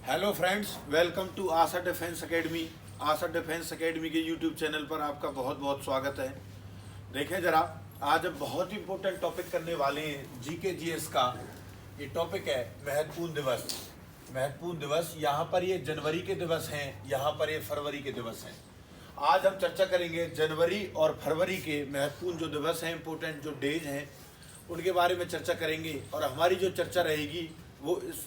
Hello friends, welcome to Asha defence academy. Asha defence academy के YouTube channel पर आपका बहुत बहुत स्वागत है। देखें जरा, आज हम बहुत ही इंपॉर्टेंट टॉपिक करने वाले हैं जीके जीएस का। ये टॉपिक है महत्वपूर्ण दिवस। महत्वपूर्ण दिवस, यहाँ पर ये जनवरी के दिवस हैं, यहाँ पर ये फरवरी के दिवस हैं। आज हम चर्चा करेंगे जनवरी और फरवरी के महत्वपूर्ण जो दिवस हैं, इंपॉर्टेंट जो डेज हैं, उनके बारे में चर्चा करेंगे। और हमारी जो चर्चा रहेगी वो इस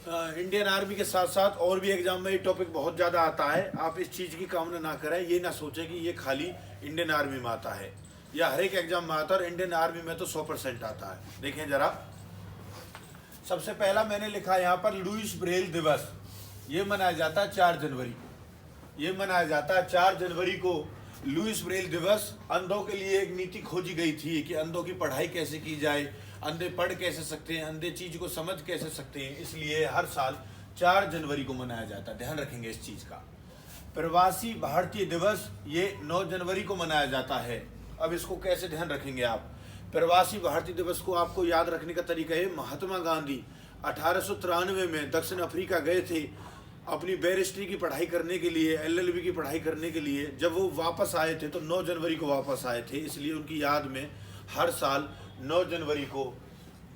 इंडियन आर्मी के साथ साथ और भी एग्जाम में ये टॉपिक बहुत ज़्यादा आता है। आप इस चीज़ की कामना ना करें, ये ना सोचें कि ये खाली इंडियन आर्मी में आता है या हर एक एग्जाम में आता है, और इंडियन आर्मी में तो 100% आता है। देखें जरा, सबसे पहला मैंने लिखा यहाँ पर लुईस ब्रेल दिवस। ये मनाया जाता है 4 जनवरी। ये मनाया जाता है 4 जनवरी को लुईस ब्रेल दिवस। अंधों के लिए एक नीति खोजी गई थी कि अंधों की पढ़ाई कैसे की जाए, अंधे पढ़ कैसे सकते हैं, अंधे चीज को समझ कैसे सकते हैं। इसलिए हर साल 4 जनवरी को मनाया जाता है। ध्यान रखेंगे इस चीज का। प्रवासी भारतीय दिवस ये 9 जनवरी को मनाया जाता है। अब इसको कैसे ध्यान रखेंगे आप? प्रवासी भारतीय दिवस को आपको याद रखने का तरीका है, महात्मा गांधी 1893 में दक्षिण अफ्रीका गए थे अपनी बैरिस्ट्री की पढ़ाई करने के लिए, एलएलबी की पढ़ाई करने के लिए। जब वो वापस आए थे तो 9 जनवरी को वापस आए थे, इसलिए उनकी याद में हर साल 9 जनवरी को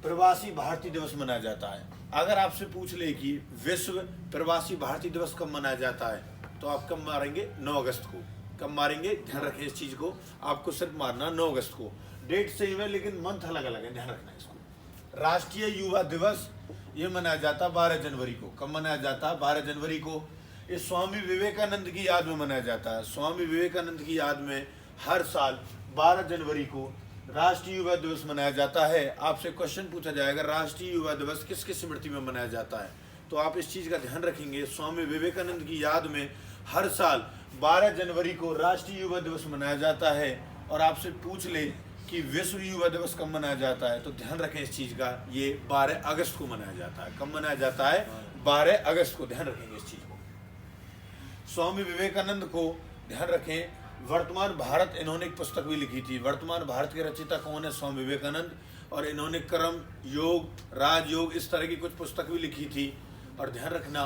प्रवासी भारतीय दिवस मनाया जाता है। अगर आपसे पूछ ले कि विश्व प्रवासी भारतीय दिवस कब मनाया जाता है, तो आप कब मारेंगे? 9 अगस्त को। कब मारेंगे? ध्यान रखें इस चीज़ को, आपको सिर्फ मारना 9 अगस्त को। डेट सेम है लेकिन मंथ अलग अलग है, ध्यान रखना इसको। राष्ट्रीय युवा दिवस ये मनाया जाता है 12 जनवरी को। कब मनाया जाता है? 12 जनवरी को। ये स्वामी विवेकानंद की याद में मनाया जाता है। स्वामी विवेकानंद की याद में हर साल 12 जनवरी को राष्ट्रीय युवा दिवस मनाया जाता है। आपसे क्वेश्चन पूछा जाएगा राष्ट्रीय युवा दिवस किसकी स्मृति में मनाया जाता है, तो आप इस चीज़ का ध्यान रखेंगे। स्वामी विवेकानंद की याद में हर साल 12 जनवरी को राष्ट्रीय युवा दिवस मनाया जाता है। और आपसे पूछ ले कि विश्व युवा दिवस कब मनाया जाता है, तो ध्यान रखें इस चीज़ का, ये 12 अगस्त को मनाया जाता है। कब मनाया जाता है? 12 अगस्त को। ध्यान रखेंगे इस चीज़ को। स्वामी विवेकानंद को ध्यान रखें। वर्तमान भारत इन्होंने एक पुस्तक भी लिखी थी। वर्तमान भारत के रचयिता कौन है? स्वामी विवेकानंद। और इन्होंने कर्म योग, राजयोग, इस तरह की कुछ पुस्तक भी लिखी थी। और ध्यान रखना,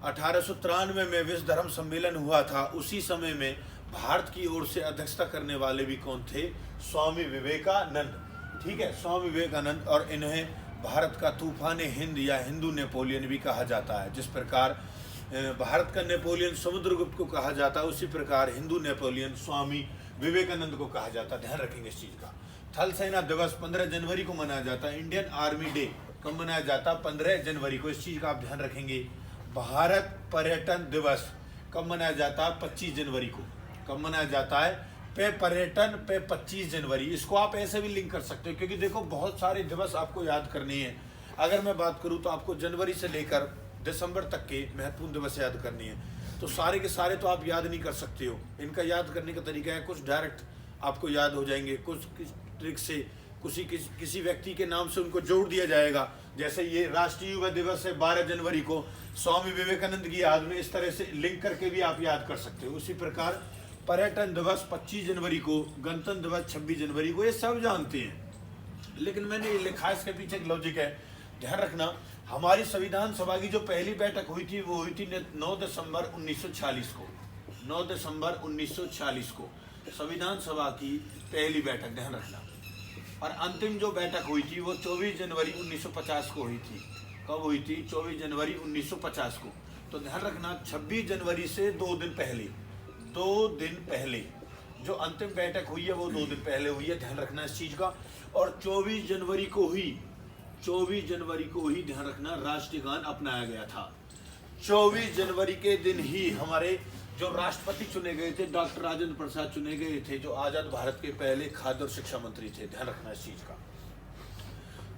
1893 में विश्व धर्म सम्मेलन हुआ था। उसी समय में भारत की ओर से अध्यक्षता करने वाले भी कौन थे? स्वामी विवेकानंद। ठीक है, स्वामी विवेकानंद। और इन्हें भारत का तूफान हिंद या हिंदू नेपोलियन भी कहा जाता है। जिस प्रकार भारत का नेपोलियन समुद्रगुप्त को कहा जाता है, उसी प्रकार हिंदू नेपोलियन स्वामी विवेकानंद को कहा जाता है। ध्यान रखेंगे इस चीज़ का। थल सेना दिवस 15 जनवरी को मनाया जाता है। इंडियन आर्मी डे कब मनाया जाता है? 15 जनवरी को। इस चीज़ का आप ध्यान रखेंगे। भारत पर्यटन दिवस कब मनाया जाता है? 25 जनवरी को। कब मनाया जाता है? पे पर्यटन पे 25 जनवरी। इसको आप ऐसे भी लिंक कर सकते हो, क्योंकि देखो बहुत सारे दिवस आपको याद करने हैं। अगर मैं बात करूँ तो आपको जनवरी से लेकर दिसंबर तक के महत्वपूर्ण दिवस याद करनी है, तो सारे के सारे तो आप याद नहीं कर सकते हो। इनका याद करने का तरीका है, कुछ डायरेक्ट आपको याद हो जाएंगे, कुछ ट्रिक से किसी व्यक्ति के नाम से उनको जोड़ दिया जाएगा। जैसे ये राष्ट्रीय युवा दिवस है 12 जनवरी को, स्वामी विवेकानंद की याद में, इस तरह से लिंक करके भी आप याद कर सकते हो। उसी प्रकार पर्यटन दिवस 25 जनवरी को, गणतंत्र दिवस 26 जनवरी को, ये सब जानते हैं। लेकिन मैंने ये लिखा, इसके पीछे एक लॉजिक है, ध्यान रखना। हमारी संविधान सभा की जो पहली बैठक हुई थी वो हुई थी 9 दिसंबर 1946 को। 9 दिसंबर 1946 को संविधान सभा की पहली बैठक, ध्यान रखना। और अंतिम जो बैठक हुई थी वो 24 जनवरी 1950 को हुई थी। कब हुई थी? 24 जनवरी 1950 को। तो ध्यान रखना, 26 जनवरी से 2 दिन पहले जो अंतिम बैठक हुई है वो 2 दिन पहले हुई है। ध्यान रखना इस चीज़ का। और 24 जनवरी को ही ध्यान रखना राष्ट्रीय गान अपनाया गया था। 24 जनवरी के दिन ही हमारे जो राष्ट्रपति चुने गए थे, डॉक्टर राजेंद्र प्रसाद चुने गए थे, जो आजाद भारत के पहले खाद्य और शिक्षा मंत्री थे। ध्यान रखना इस चीज का।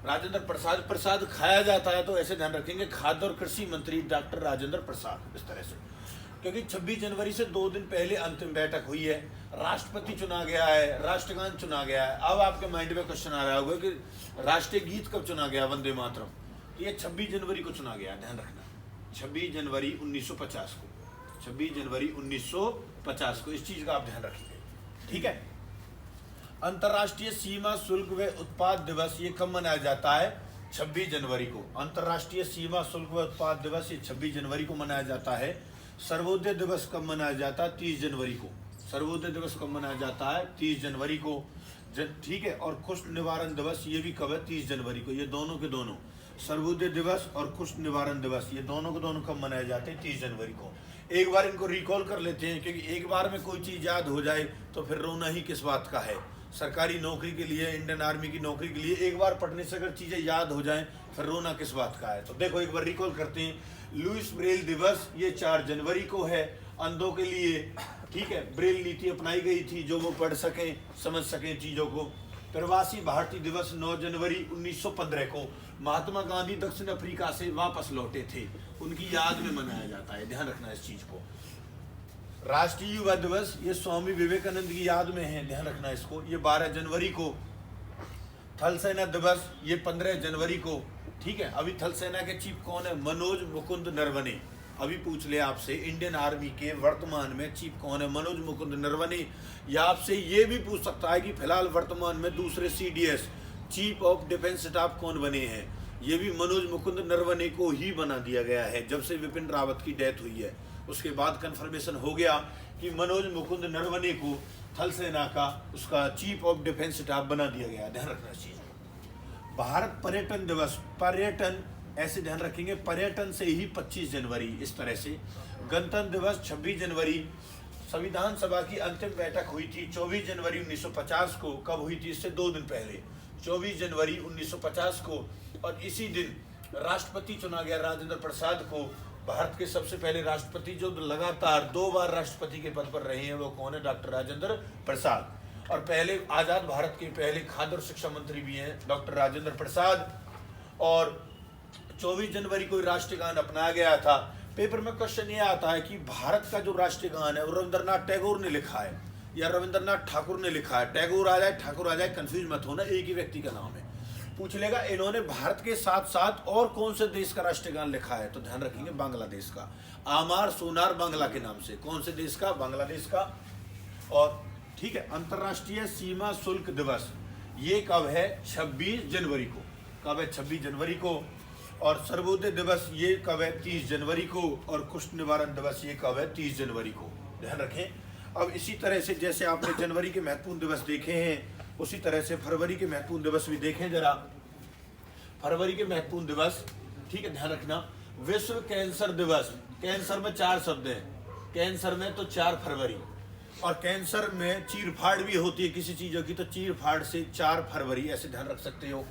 राजेंद्र प्रसाद खाया जाता है तो ऐसे ध्यान रखेंगे, खाद्य और कृषि मंत्री डॉक्टर राजेंद्र प्रसाद, इस तरह से। क्योंकि 26 जनवरी से 2 दिन पहले अंतिम बैठक हुई है, राष्ट्रपति चुना गया है, राष्ट्रगान चुना गया है। अब आपके माइंड में क्वेश्चन आ रहा होगा कि राष्ट्रीय गीत कब चुना गया? वंदे मातरम। ये 26 जनवरी को चुना गया, ध्यान रखना। 26 जनवरी 1950 को। 26 जनवरी 1950 को। इस चीज का आप ध्यान रखेंगे, ठीक है। अंतर्राष्ट्रीय सीमा शुल्क व उत्पाद दिवस ये कब मनाया जाता है? 26 जनवरी को। अंतर्राष्ट्रीय सीमा शुल्क व उत्पाद दिवस ये 26 जनवरी को मनाया जाता है। सर्वोदय दिवस कब मनाया जाता है? 30 जनवरी को। सर्वोदय दिवस कब मनाया जाता है? 30 जनवरी को। ठीक है। और कुष्ठ निवारण दिवस ये भी कब है? 30 जनवरी को। ये दोनों के दोनों, सर्वोदय दिवस और कुष्ठ निवारण दिवस, ये दोनों के दोनों कब मनाए जाते हैं? 30 जनवरी को। एक बार इनको रिकॉल कर लेते हैं, क्योंकि एक बार में कोई चीज़ याद हो जाए तो फिर रोना ही किस बात का है। सरकारी नौकरी के लिए, इंडियन आर्मी की नौकरी के लिए एक बार पढ़ने से अगर चीज़ें याद हो जाएं फिर रोना किस बात का है। तो देखो एक बार रिकॉल करते हैं। लुईस ब्रेल दिवस ये 4 जनवरी को है, अंधों के लिए। ठीक है। ब्रेल नीति अपनाई गई थी जो वो पढ़ सकें, समझ सकें चीज़ों को। प्रवासी भारतीय दिवस 9 जनवरी 1915 को महात्मा गांधी दक्षिण अफ्रीका से वापस लौटे थे, उनकी याद में मनाया जाता है। ध्यान रखना इस चीज को। राष्ट्रीय युवा दिवस ये स्वामी विवेकानंद की याद में है, ध्यान रखना इसको। ये 12 जनवरी को। थल सेना दिवस ये 15 जनवरी को। ठीक है। अभी थल सेना के चीफ कौन है? मनोज मुकुंद नरवणे। अभी पूछ ले आपसे इंडियन आर्मी के वर्तमान में चीफ कौन है? मनोज मुकुंद नरवणे। या आपसे ये भी पूछ सकता है कि फिलहाल वर्तमान में दूसरे CDS chief of defence staff कौन बने हैं? ये भी मनोज मुकुंद नरवणे को ही बना दिया गया है। जब से विपिन रावत की डेथ हुई है उसके बाद कंफर्मेशन हो गया कि मनोज मुकुंद नरवणे को थल सेना का उसका चीफ ऑफ डिफेंस स्टाफ बना दिया गया। ध्यान रखना इस चीज को। भारत पर्यटन दिवस, पर्यटन ऐसे ध्यान रखेंगे, पर्यटन से ही 25 जनवरी इस तरह से। गणतंत्र दिवस 26 जनवरी। संविधान सभा की अंतिम बैठक हुई थी 24 जनवरी 1950 को। कब हुई थी? इससे 2 दिन पहले, 24 जनवरी 1950 को। और इसी दिन राष्ट्रपति चुना गया राजेंद्र प्रसाद को। भारत के सबसे पहले राष्ट्रपति जो लगातार 2 बार राष्ट्रपति के पद पर रहे हैं वो कौन है? डॉक्टर राजेंद्र प्रसाद। और पहले आजाद भारत के पहले खाद्य और शिक्षा मंत्री भी हैं डॉक्टर राजेंद्र प्रसाद। और 24 जनवरी को राष्ट्रगान अपनाया गया था। पेपर में क्वेश्चन ये आता है कि भारत का जो राष्ट्रगान है वो रविंद्रनाथ टैगोर ने लिखा है या रविंद्रनाथ ठाकुर ने लिखा है? टैगोर आ जाए, ठाकुर आ जाए, कंफ्यूज मत होना, एक ही व्यक्ति का नाम है। पूछ लेगा इन्होंने भारत के साथ साथ और कौन से देश का राष्ट्रगान लिखा है? तो ध्यान रखेंगे बांग्लादेश का, आमार सोनार बांग्ला के नाम से। कौन से देश का? बांग्लादेश का। और ठीक है। अंतर्राष्ट्रीय सीमा शुल्क दिवस ये कब है? 26 जनवरी को। कब है? 26 जनवरी को। और सर्वोदय दिवस ये कब है? 30 जनवरी को। और कुष्ठ निवारण दिवस ये कब है? 30 जनवरी को। ध्यान रखें। अब इसी तरह से जैसे आपने जनवरी के महत्वपूर्ण दिवस देखे हैं उसी तरह से फरवरी के महत्वपूर्ण दिवस भी देखें जरा। फरवरी के महत्वपूर्ण दिवस, ठीक है, ध्यान रखना। विश्व कैंसर दिवस। कैंसर में 4 शब्द हैं। कैंसर में तो 4 फरवरी। और कैंसर में चीरफाड़ भी होती है किसी चीज़ों की, तो चीरफाड़ से 4 फरवरी ऐसे ध्यान रख सकते हो।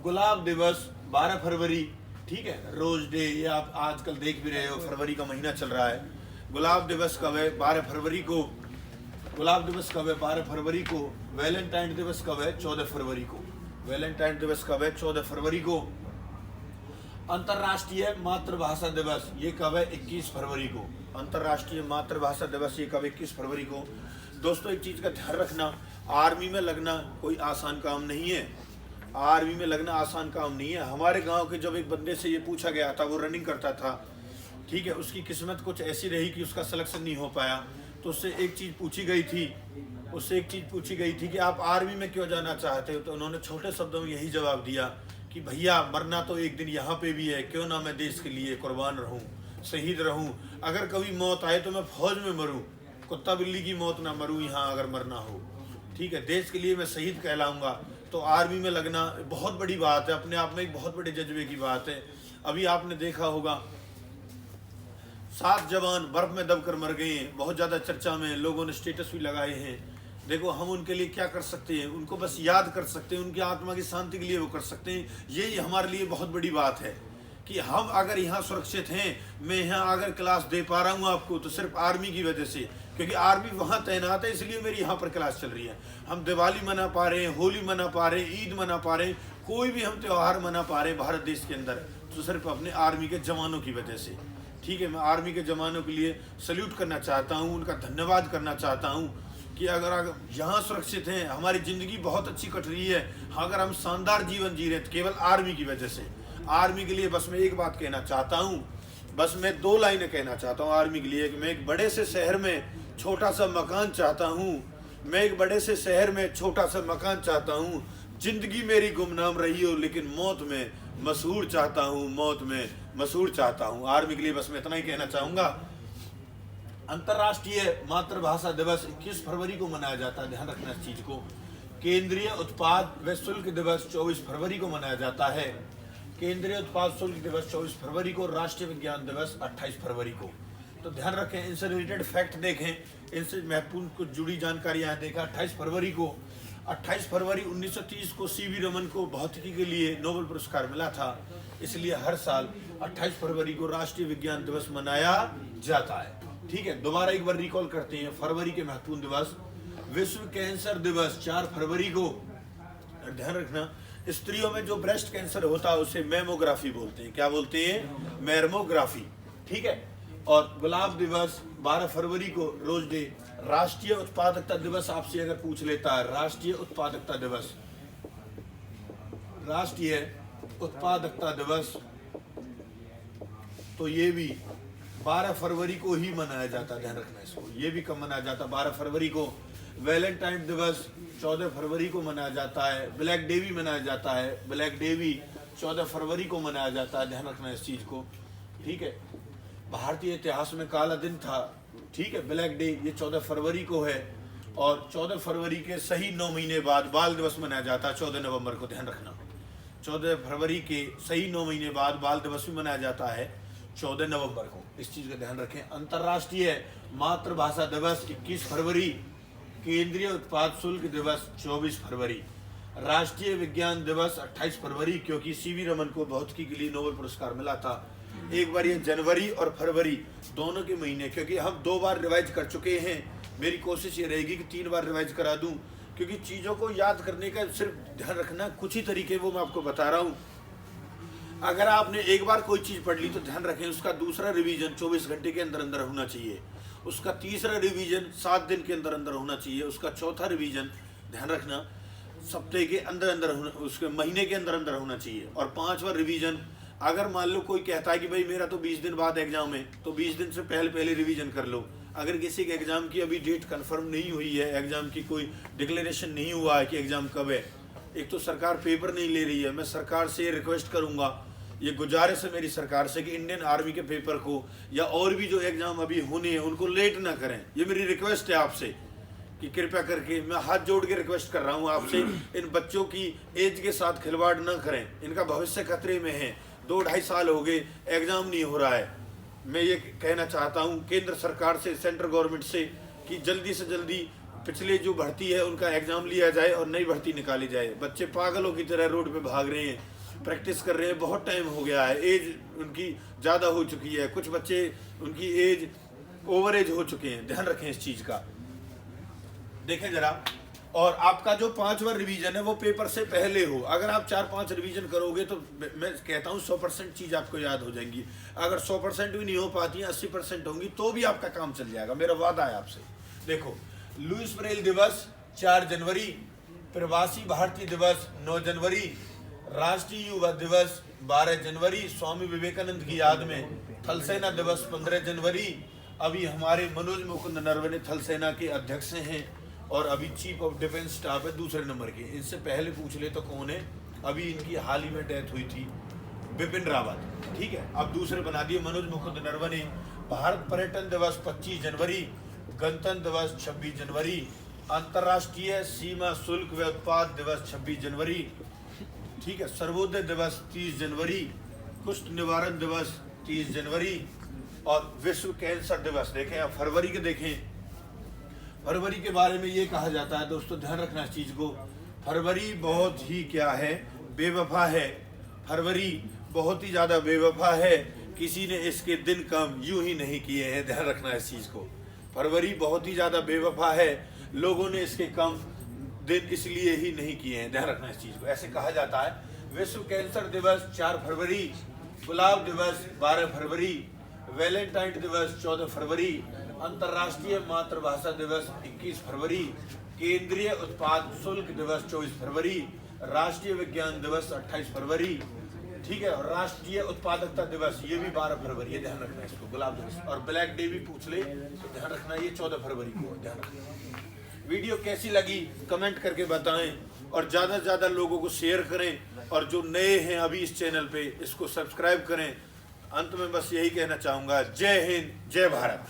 गुलाब दिवस 12 फरवरी। ठीक है। रोज डे ये आप आजकल देख भी रहे हो, फरवरी का महीना चल रहा है। गुलाब दिवस कब है? 12 फरवरी को। गुलाब दिवस कब है? 12 फरवरी को। वैलेंटाइन दिवस कब है? 14 फरवरी को। वैलेंटाइन दिवस कब है? 14 फरवरी को। अंतर्राष्ट्रीय मातृभाषा दिवस ये कब है? 21 फरवरी को। अंतर्राष्ट्रीय मातृभाषा दिवस ये कब? 21 फरवरी को। दोस्तों एक चीज़ का ध्यान रखना, आर्मी में लगना कोई आसान काम नहीं है। आर्मी में लगना आसान काम नहीं है। हमारे गांव के जब एक बंदे से ये पूछा गया था, वो रनिंग करता था, ठीक है, उसकी किस्मत कुछ ऐसी रही कि उसका सिलेक्शन नहीं हो पाया, तो उससे एक चीज़ पूछी गई थी कि आप आर्मी में क्यों जाना चाहते हो? तो उन्होंने छोटे शब्दों में यही जवाब दिया कि भैया मरना तो एक दिन यहाँ पे भी है, क्यों ना मैं देश के लिए कुर्बान रहूँ, शहीद रहूँ। अगर कभी मौत आए तो मैं फौज में मरूँ, कुत्ता बिल्ली की मौत ना मरूँ यहाँ अगर मरना हो। ठीक है। देश के लिए मैं शहीद कहलाऊँगा। तो आर्मी में लगना बहुत बड़ी बात है, अपने आप में एक बहुत बड़े जज्बे की बात है। अभी आपने देखा होगा 7 जवान बर्फ में दबकर मर गए हैं, बहुत ज़्यादा चर्चा में, लोगों ने स्टेटस भी लगाए हैं। देखो हम उनके लिए क्या कर सकते हैं? उनको बस याद कर सकते हैं, उनकी आत्मा की शांति के लिए वो कर सकते हैं। यही हमारे लिए बहुत बड़ी बात है कि हम अगर यहाँ सुरक्षित हैं, मैं यहाँ अगर क्लास दे पा रहा हूँ आपको तो सिर्फ आर्मी की वजह से, क्योंकि आर्मी वहाँ तैनात है इसलिए मेरी यहाँ पर क्लास चल रही है। हम दिवाली मना पा रहे हैं, होली मना पा रहे हैं, ईद मना पा रहे हैं, कोई भी हम त्यौहार मना पा रहे हैं भारत देश के अंदर, तो सिर्फ अपने आर्मी के जवानों की वजह से। ठीक है। मैं आर्मी के जवानों के लिए सल्यूट करना चाहता हूँ, उनका धन्यवाद करना चाहता हूँ कि अगर यहाँ सुरक्षित हैं, हमारी ज़िंदगी बहुत अच्छी कट रही है, अगर हम शानदार जीवन जी रहे हैं तो केवल आर्मी की वजह से। आर्मी के लिए बस मैं एक बात कहना चाहता हूँ, बस मैं 2 लाइनें कहना चाहता हूँ आर्मी के लिए कि मैं एक बड़े से शहर में छोटा सा मकान चाहता हूँ, मैं एक बड़े से शहर में छोटा सा मकान चाहता हूँ। जिंदगी मेरी गुमनाम रही हो लेकिन मौत में मशहूर चाहता हूँ, मौत में मशहूर चाहता हूँ। आर्मी के लिए बस मैं इतना ही कहना चाहूँगा। अंतर्राष्ट्रीय मातृभाषा दिवस 21 फरवरी को मनाया जाता है, ध्यान रखना इस चीज को। केंद्रीय उत्पाद व शुल्क दिवस 24 फरवरी को मनाया जाता है। केंद्रीय उत्पाद शुल्क दिवस 24 फरवरी को। राष्ट्रीय विज्ञान दिवस 28 फरवरी को। तो ध्यान रखें, इनसे रिलेटेड फैक्ट देखें, इनसे महत्वपूर्ण कुछ जुड़ी जानकारी यहाँ देखा। 28 फरवरी को 28 फरवरी 1930 को सीवी रमन को भौतिकी के लिए नोबेल पुरस्कार मिला था, इसलिए हर साल 28 फरवरी को राष्ट्रीय विज्ञान दिवस मनाया जाता है। ठीक है, दोबारा एक बार रिकॉल करते हैं फरवरी के महत्वपूर्ण दिवस। विश्व कैंसर दिवस 4 फरवरी को। ध्यान रखना, स्त्रियों में जो ब्रेस्ट कैंसर होता है उसे मैमोग्राफी बोलते हैं। क्या बोलते हैं? मैमोग्राफी। ठीक है। और गुलाब दिवस 12 फरवरी को, रोज डे। राष्ट्रीय उत्पादकता दिवस आपसे अगर पूछ लेता है, राष्ट्रीय उत्पादकता दिवस, राष्ट्रीय उत्पादकता दिवस, तो ये भी 12 फरवरी को ही मनाया जाता है। ध्यान रखना इसको, ये भी कब मनाया जाता है? 12 फरवरी को। वैलेंटाइन दिवस 14 फरवरी को मनाया जाता है। ब्लैक डे भी मनाया जाता है, ब्लैक डे भी 14 फरवरी को मनाया जाता है। ध्यान रखना इस चीज को। ठीक है, भारतीय इतिहास में काला दिन था। ठीक है, ब्लैक डे ये 14 फरवरी को है। और 14 फरवरी के सही 9 महीने बाद बाल दिवस मनाया जाता है 14 नवंबर को। ध्यान रखना, 14 फरवरी के सही 9 महीने बाद बाल दिवस भी मनाया जाता है 14 नवंबर को। इस चीज का ध्यान रखें। अंतर्राष्ट्रीय मातृभाषा दिवस 21 फरवरी। केंद्रीय उत्पाद शुल्क दिवस 24 फरवरी। राष्ट्रीय विज्ञान दिवस 28 फरवरी, क्योंकि सीवी रमन को भौतिकी के लिए नोबेल पुरस्कार मिला था। एक बार ये जनवरी और फरवरी दोनों के महीने, क्योंकि हम 2 बार रिवाइज कर चुके हैं, मेरी कोशिश ये रहेगी कि 3 बार रिवाइज करा दूं, क्योंकि चीज़ों को याद करने का सिर्फ ध्यान रखना कुछ ही तरीके वो मैं आपको बता रहा हूँ। अगर आपने एक बार कोई चीज़ पढ़ ली तो ध्यान रखें उसका दूसरा रिवीजन 24 घंटे के अंदर अंदर होना चाहिए, उसका तीसरा रिवीजन 7 दिन के अंदर अंदर होना चाहिए, उसका चौथा रिवीजन ध्यान रखना सप्ताह के अंदर अंदर होना, उसके महीने के अंदर अंदर होना चाहिए। और 5वां रिवीजन, अगर मान लो कोई कहता है कि भाई मेरा तो 20 दिन बाद एग्जाम है, तो 20 दिन से पहले रिवीजन कर लो। अगर किसी के एग्जाम की अभी डेट कंफर्म नहीं हुई है, एग्जाम की कोई डिक्लेरेशन नहीं हुआ है कि एग्जाम कब है, एक तो सरकार पेपर नहीं ले रही है, मैं सरकार से रिक्वेस्ट करूंगा, ये गुजारिश है मेरी सरकार से कि इंडियन आर्मी के पेपर को या और भी जो एग्जाम अभी होने हैं उनको लेट ना करें। ये मेरी रिक्वेस्ट है आपसे कि कृपया करके मैं हाथ जोड़ के रिक्वेस्ट कर रहा हूँ आपसे, इन बच्चों की एज के साथ खिलवाड़ ना करें, इनका भविष्य खतरे में है। 2-2.5 साल हो गए, एग्जाम नहीं हो रहा है। मैं ये कहना चाहता हूँ केंद्र सरकार से, सेंट्रल गवर्नमेंट से, कि जल्दी से जल्दी पिछले जो भर्ती है उनका एग्जाम लिया जाए और नई भर्ती निकाली जाए। बच्चे पागलों की तरह रोड पे भाग रहे हैं, प्रैक्टिस कर रहे हैं, बहुत टाइम हो गया है, एज उनकी ज़्यादा हो चुकी है, कुछ बच्चे उनकी एज ओवर एज हो चुके हैं। ध्यान रखें इस चीज़ का, देखें जरा। और आपका जो 5वां रिवीजन है वो पेपर से पहले हो। अगर आप 4-5 रिवीजन करोगे तो मैं कहता हूँ 100% चीज़ आपको याद हो जाएंगी। अगर 100% भी नहीं हो पाती है, 80% होंगी, तो भी आपका काम चल जाएगा, मेरा वादा है आपसे। देखो, लुईस ब्रेल दिवस 4 जनवरी, प्रवासी भारतीय दिवस 9 जनवरी, राष्ट्रीय युवा दिवस 12 जनवरी, स्वामी विवेकानंद की याद में थल सेना दिवस 15 जनवरी। अभी हमारे मनोज मुकुंद नरवणे थल सेना के अध्यक्ष हैं और अभी चीफ ऑफ डिफेंस स्टाफ है दूसरे नंबर के। इनसे पहले पूछ ले तो कौन है, अभी इनकी हाल ही में डेथ हुई थी, बिपिन रावत। ठीक है, अब दूसरे बना दिए मनोज मुकुंद नरवणे। भारत पर्यटन दिवस 25 जनवरी, गणतंत्र दिवस 26 जनवरी, अंतर्राष्ट्रीय सीमा शुल्क व उत्पाद दिवस 26 जनवरी। ठीक है, सर्वोदय दिवस 30 जनवरी, कुष्ठ निवारण दिवस 30 जनवरी और विश्व कैंसर दिवस। देखें आप फरवरी के देखें, फरवरी के बारे में ये कहा जाता है दोस्तों, ध्यान रखना इस चीज़ को, फरवरी बहुत ही क्या है, बेवफा है। फरवरी बहुत ही ज़्यादा बेवफा है, किसी ने इसके दिन कम यूं ही नहीं किए हैं। ध्यान रखना इस चीज़ को, फरवरी बहुत ही ज़्यादा बेवफा है, लोगों ने इसके कम दिन इसलिए ही नहीं किए हैं। ध्यान रखना इस चीज़ को, ऐसे कहा जाता है। विश्व कैंसर दिवस 4 फरवरी, गुलाब दिवस 12 फरवरी, वैलेंटाइन दिवस 14 फरवरी, अंतर्राष्ट्रीय मातृभाषा दिवस 21 फरवरी, केंद्रीय उत्पाद शुल्क दिवस 24 फरवरी, राष्ट्रीय विज्ञान दिवस 28 फरवरी। ठीक है, और राष्ट्रीय उत्पादकता दिवस ये भी 12 फरवरी है, ध्यान रखना इसको, गुलाब दिवस। और ब्लैक डे भी पूछ ले तो ध्यान रखना ये 14 फरवरी को, ध्यान रखना। वीडियो कैसी लगी कमेंट करके बताएं और ज़्यादा से ज़्यादा लोगों को शेयर करें, और जो नए हैं अभी इस चैनल पे इसको सब्सक्राइब करें। अंत में बस यही कहना चाहूँगा, जय हिंद, जय भारत।